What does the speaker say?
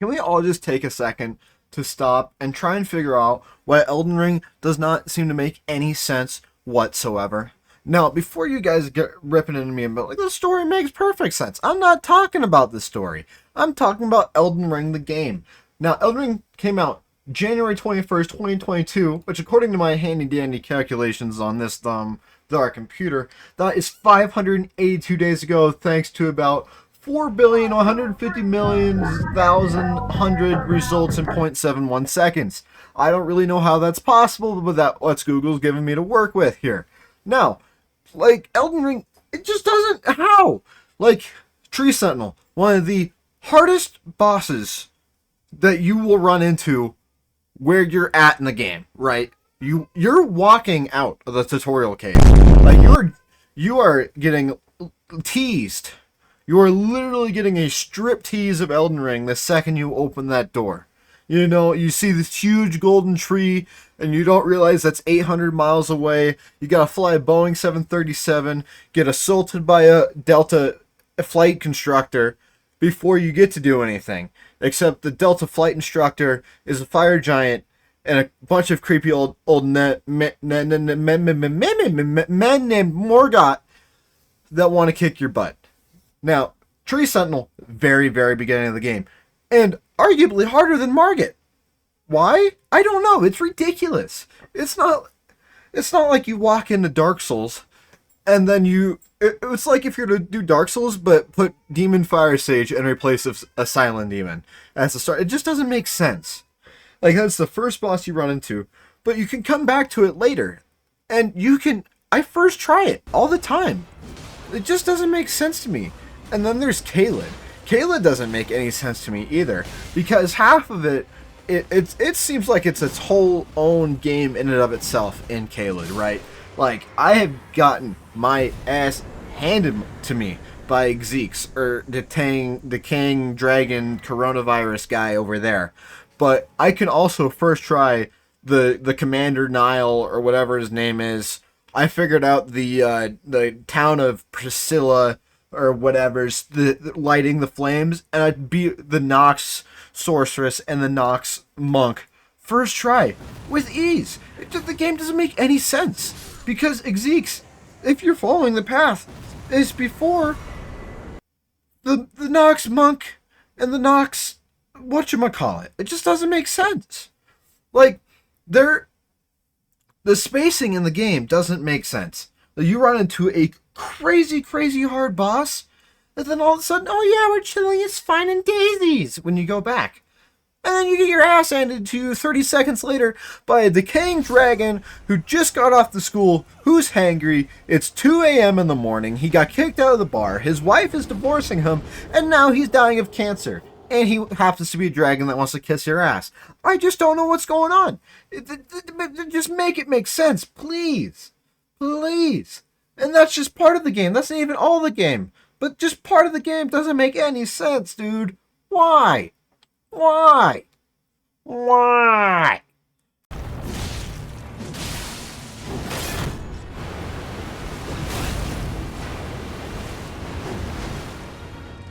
can we all just take a second to stop and try and figure out why Elden Ring does not seem to make any sense whatsoever? Now, before you guys get ripping into me about, like, the story makes perfect sense. I'm not talking about the story. I'm talking about Elden Ring, the game. Now, Elden Ring came out January 21st, 2022, which, according to my handy-dandy calculations on this our computer, that is 582 days ago, thanks to about 4,150,000,100 results in 0.71 seconds. I don't really know how that's possible, but that's what Google's giving me to work with here. Now, like, Elden Ring, it just doesn't, how? Like, Tree Sentinel, one of the hardest bosses that you will run into where you're at in the game, right? You're walking out of the tutorial cave. Like, you are getting teased. You are literally getting a strip tease of Elden Ring the second you open that door. You know, you see this huge golden tree, and you don't realize that's 800 miles away. You gotta fly a Boeing 737, get assaulted by a Delta flight constructor before you get to do anything. Except the Delta flight instructor is a fire giant and a bunch of creepy old men named Morgott that want to kick your butt. Now, Tree Sentinel, very, very beginning of the game, and arguably harder than Margit. Why? I don't know. It's ridiculous. It's not like you walk into Dark Souls and then it's like if you're to do Dark Souls but put Demon Fire Sage in replace of a Silent Demon as the start. It just doesn't make sense. Like, that's the first boss you run into, but you can come back to it later. And I first try it all the time. It just doesn't make sense to me. And then there's Caelid. Caelid doesn't make any sense to me either, because half of it seems like it's its whole own game in and of itself in Caelid, right? Like, I have gotten my ass handed to me by Xeeks, or the King Dragon coronavirus guy over there. But I can also first try the Commander Nile, or whatever his name is. I figured out the town of Priscilla, or whatever's the lighting the flames, and I beat the Nox sorceress and the Nox monk first try with ease. The game doesn't make any sense, because Xeeks, if you're following the path, is before the Nox monk and the Nox whatchamacallit. It just doesn't make sense. Like, the spacing in the game doesn't make sense. You run into a crazy hard boss, and then all of a sudden, oh yeah, we're chilling, it's fine and daisies when you go back. And then you get your ass handed to you 30 seconds later by a decaying dragon who just got off the school, who's hangry. It's 2 a.m. in the morning, he got kicked out of the bar, his wife is divorcing him, and now he's dying of cancer. And he happens to be a dragon that wants to kiss your ass. I just don't know what's going on. Just make it make sense, please. Please. And that's just part of the game. That's not even all the game. But just part of the game doesn't make any sense, dude. Why? Why? Why?